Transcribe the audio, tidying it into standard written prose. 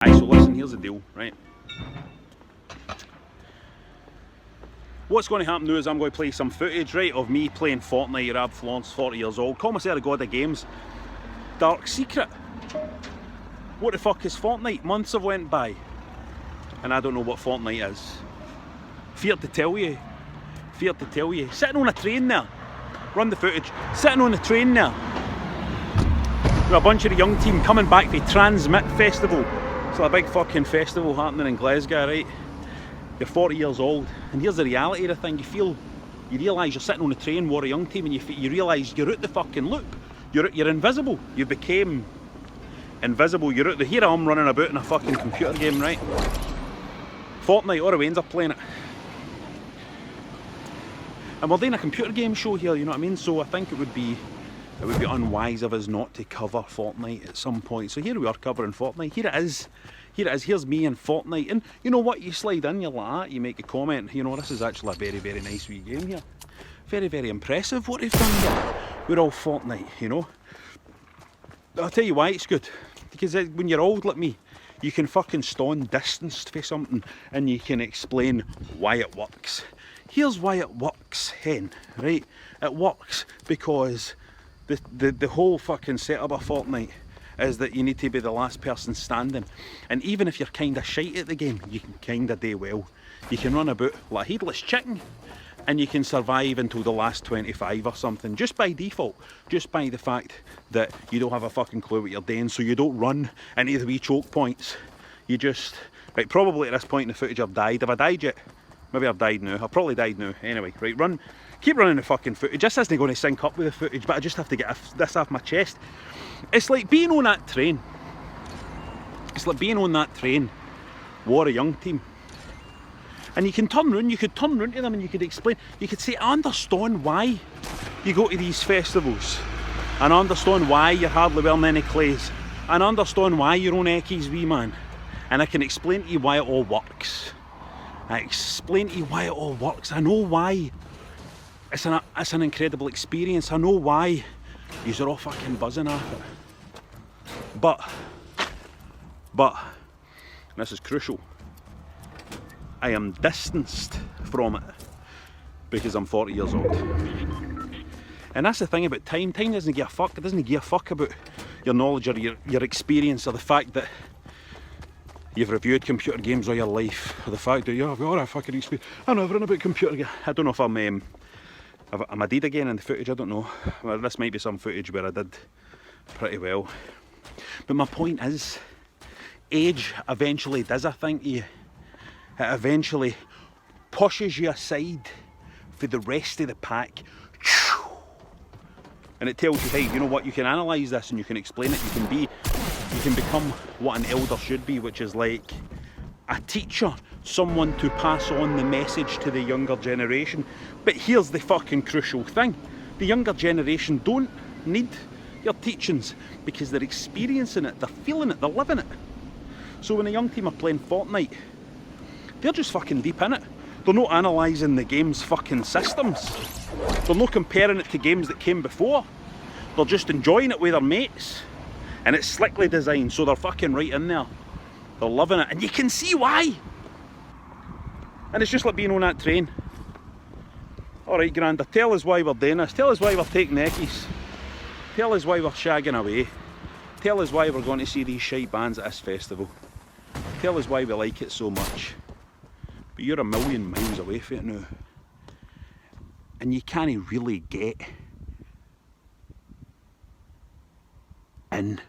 Aye, so listen, here's the deal, right? What's going to happen now is I'm going to play some footage, right, of me playing Fortnite. Rab Florence, 40 years old. Call myself a god of games. Dark secret. What the fuck is Fortnite? Months have went by and I don't know what Fortnite is. Fear to tell you. Fear to tell you. Sitting on a train there. Run the footage. Sitting on a train there. With a bunch of the young team coming back to Transmit Festival. It's a big fucking festival happening in Glasgow, right? You're 40 years old, and here's the reality of the thing. You realise you're sitting on a train with a young team, and you realise you're out the fucking loop. You're invisible. You became invisible. You're out the here I am running about in a fucking computer game, right? Fortnite, all the Waynes are playing it. And we're doing a computer game show here, you know what I mean? So I think it would be unwise of us not to cover Fortnite at some point. So here we are covering Fortnite. Here it is. Here's me and Fortnite. And you know what? You slide in, you're like that, you make a comment. You know, this is actually a very, very nice wee game here. Very, very impressive what they've done here. We're all Fortnite, you know. I'll tell you why it's good. Because when you're old like me, you can fucking stand distanced for something and you can explain why it works. Here's why it works, hen, right? It works because the whole fucking setup of Fortnite is that you need to be the last person standing, and even if you're kind of shite at the game, you can kind of do well. You can run about like a headless chicken and you can survive until the last 25 or something, just by default, just by the fact that you don't have a fucking clue what you're doing, so you don't run into the wee choke points. You just, right, probably at this point in the footage I've died. Have I died yet? Maybe I've died now. I've probably died now. Anyway, right, keep running the fucking footage. This isn't going to sync up with the footage, but I just have to get this off my chest. It's like being on that train. It's like being on that train with a young team. And you can turn round, you could turn round to them and you could explain, you could say, I understand why you go to these festivals. And I understand why you're hardly wearing any clothes. And I understand why you're on Eckies, wee man. And I can explain to you why it all works. I explain to you why it all works. I know why. It's an incredible experience. I know why you're all fucking buzzing at it. But, and this is crucial, I am distanced from it because I'm 40 years old. And that's the thing about time. Time doesn't give a fuck. It doesn't give a fuck about your knowledge or your experience, or the fact that you've reviewed computer games all your life, or the fact that you've got a fucking experience. I know everything about computer games. I don't know if am I dead again in the footage, I don't know. Well, this might be some footage where I did pretty well. But my point is, age eventually does a thing to you. It eventually pushes you aside for the rest of the pack. And it tells you, hey, you know what, you can analyse this and you can explain it. You can become what an elder should be, which is like a teacher, someone to pass on the message to the younger generation. But here's the fucking crucial thing. The younger generation don't need your teachings because they're experiencing it, they're feeling it, they're living it. So when a young team are playing Fortnite, they're just fucking deep in it. They're not analysing the game's fucking systems. They're not comparing it to games that came before. They're just enjoying it with their mates. And it's slickly designed, so they're fucking right in there. They're loving it, and you can see why. And it's just like being on that train. Alright, Granda, tell us why we're doing this. Tell us why we're taking Eckies. Tell us why we're shagging away. Tell us why we're going to see these shite bands at this festival. Tell us why we like it so much. But you're a million miles away from it now. And you can't really get in